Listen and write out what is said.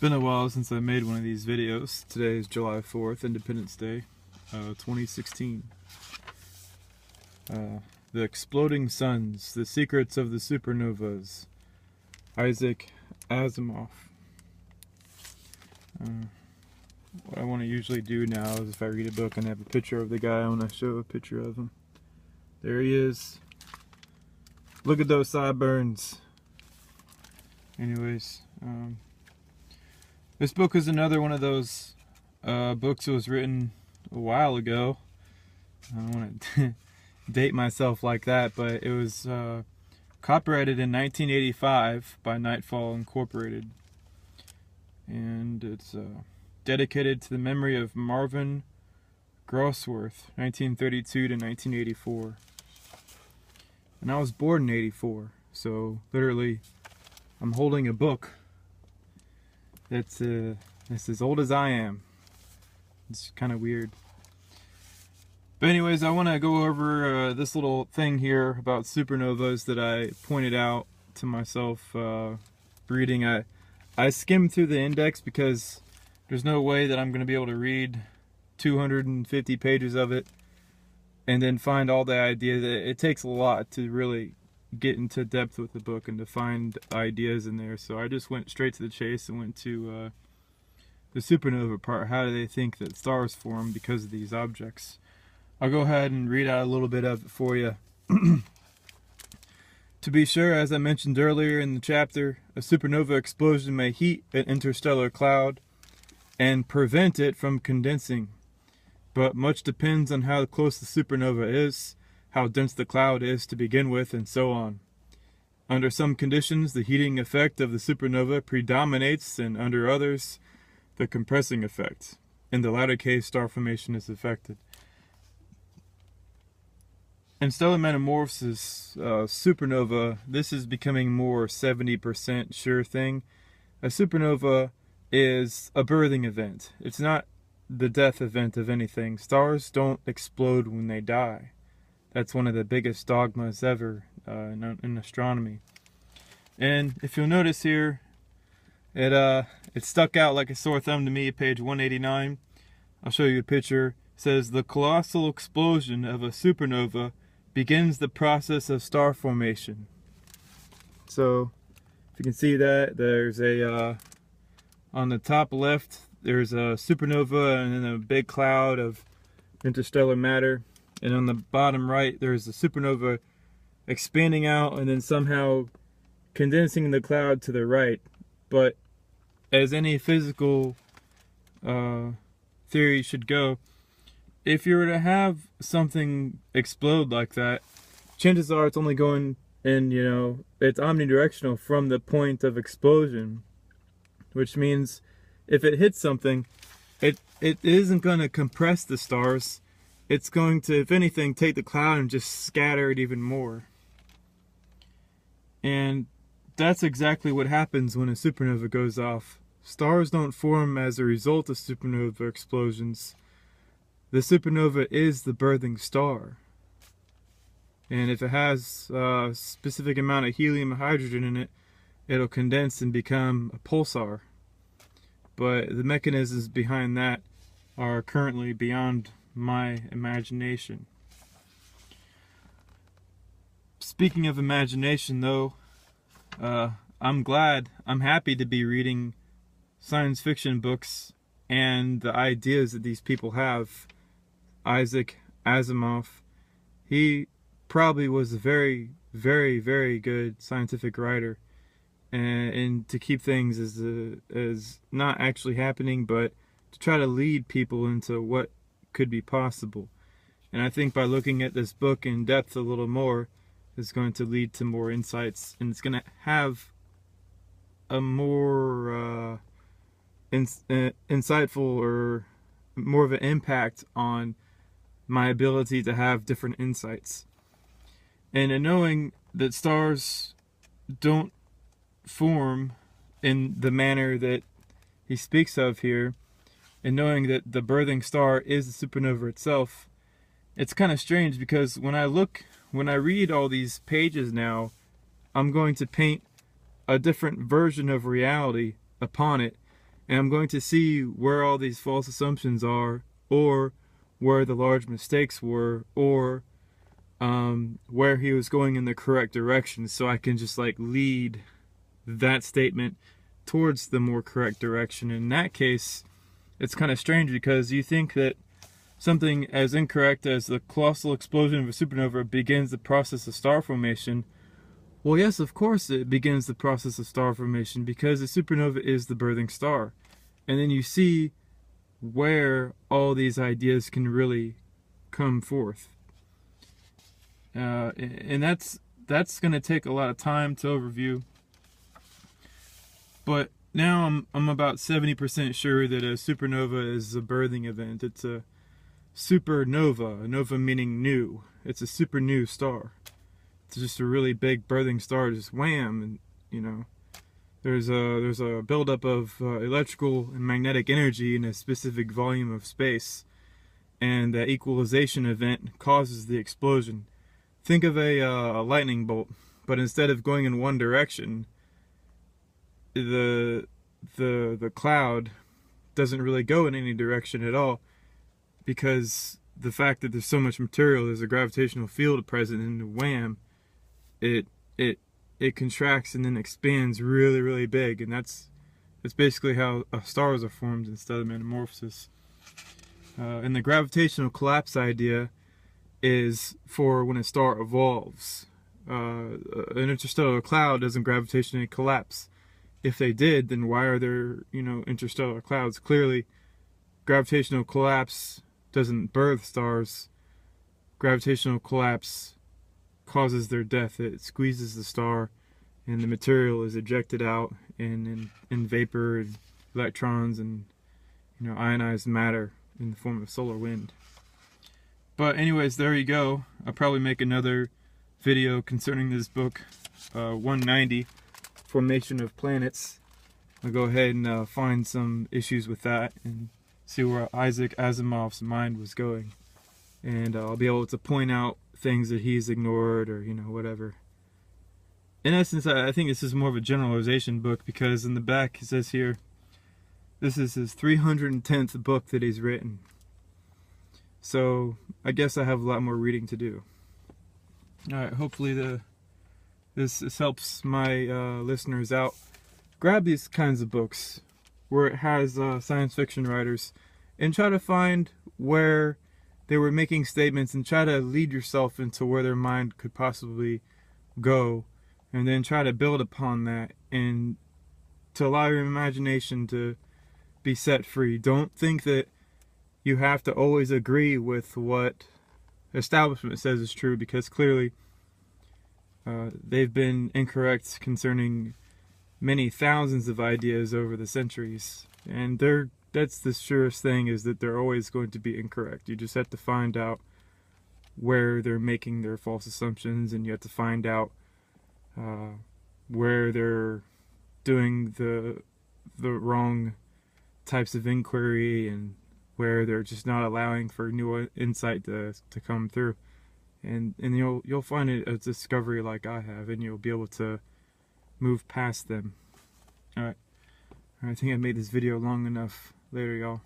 been a while since I made one of these videos. Today is July 4th, Independence Day, 2016. The Exploding Suns, The Secrets of the Supernovas, Isaac Asimov. What I want to usually do now is if I read a book and have a picture of the guy, I want to show a picture of him. There he is. Look at those sideburns. Anyways, this book is another one of those books that was written a while ago. I don't want to date myself like that, but it was copyrighted in 1985 by Nightfall Incorporated. And it's dedicated to the memory of Marvin Grossworth, 1932 to 1984. And I was born in 84, so literally I'm holding a book that's as old as I am. It's kind of weird. But anyways, I want to go over this little thing here about supernovas that I pointed out to myself reading. I skimmed through the index because there's no way that I'm going to be able to read 250 pages of it and then find all the ideas. It takes a lot to really get into depth with the book and to find ideas in there. So I just went straight to the chase and went to the supernova part. How do they think that stars form because of these objects? I'll go ahead and read out a little bit of it for you. To be sure, as I mentioned earlier in the chapter, a supernova explosion may heat an interstellar cloud and prevent it from condensing. But much depends on how close the supernova is, how dense the cloud is to begin with, and so on. Under some conditions, the heating effect of the supernova predominates, and under others, the compressing effect. In the latter case, star formation is affected. In stellar metamorphosis, supernova, this is becoming more 70% sure thing. A supernova is a birthing event. It's not the death event of anything. Stars don't explode when they die. That's one of the biggest dogmas ever in astronomy. And if you'll notice here, it stuck out like a sore thumb to me, page 189. I'll show you a picture. It says, the colossal explosion of a supernova begins the process of star formation. So, if you can see that, there's a, on the top left, there's a supernova and then a big cloud of interstellar matter. And on the bottom right, there's a supernova expanding out and then somehow condensing the cloud to the right. But as any physical theory should go, if you were to have something explode like that, chances are it's only going in, it's omnidirectional from the point of explosion. Which means if it hits something, it isn't going to compress the stars. It's going to, if anything, take the cloud and just scatter it even more. And that's exactly what happens when a supernova goes off. Stars don't form as a result of supernova explosions. The supernova is the birthing star. And if it has a specific amount of helium and hydrogen in it, it'll condense and become a pulsar. But the mechanisms behind that are currently beyond my imagination. Speaking of imagination, though, I'm happy to be reading science fiction books and the ideas that these people have. Isaac Asimov, he probably was a very, very, very good scientific writer, and to keep things as not actually happening, but to try to lead people into what could be possible. And I think by looking at this book in depth a little more is going to lead to more insights, and it's going to have a more insightful or more of an impact on my ability to have different insights. And in knowing that stars don't form in the manner that he speaks of here, and knowing that the birthing star is the supernova itself, it's kind of strange because when I read all these pages now, I'm going to paint a different version of reality upon it. And I'm going to see where all these false assumptions are, or where the large mistakes were, or where he was going in the correct direction, so I can just like lead that statement towards the more correct direction. In that case, it's kind of strange because you think that something as incorrect as the colossal explosion of a supernova begins the process of star formation. Well, yes, of course it begins the process of star formation, because a supernova is the birthing star. And then you see where all these ideas can really come forth. And that's going to take a lot of time to overview. But now I'm about 70% sure that a supernova is a birthing event. It's a supernova, nova meaning new. It's a super new star. It's just a really big birthing star, just wham, and you know, there's a buildup of electrical and magnetic energy in a specific volume of space, and that equalization event causes the explosion. Think of a lightning bolt, but instead of going in one direction, the cloud doesn't really go in any direction at all, because the fact that there's so much material, there's a gravitational field present, and wham, it contracts and then expands really, really big. And that's basically how stars are formed instead of metamorphosis. And the gravitational collapse idea is for when a star evolves. An interstellar cloud doesn't gravitationally collapse. If they did, then why are there, interstellar clouds? Clearly, gravitational collapse doesn't birth stars. Gravitational collapse causes their death. It squeezes the star, and the material is ejected out in vapor and electrons and ionized matter in the form of solar wind. But anyways, there you go. I'll probably make another video concerning this book, 190, Formation of Planets. I'll go ahead and find some issues with that and see where Isaac Asimov's mind was going. And I'll be able to point out things that he's ignored, or whatever. In essence, I think this is more of a generalization book, because in the back it says here, this is his 310th book that he's written. So I guess I have a lot more reading to do. Alright, hopefully this helps my listeners out. Grab these kinds of books where it has science fiction writers, and try to find where they were making statements, and try to lead yourself into where their mind could possibly go, and then try to build upon that, and to allow your imagination to be set free. Don't think that you have to always agree with what establishment says is true, because clearly they've been incorrect concerning many thousands of ideas over the centuries, and that's the surest thing, is that they're always going to be incorrect. You just have to find out where they're making their false assumptions, and you have to find out where they're doing the wrong types of inquiry, and where they're just not allowing for new insight to come through. And you'll find it a discovery like I have, and you'll be able to move past them. Alright, I think I made this video long enough. Later, y'all.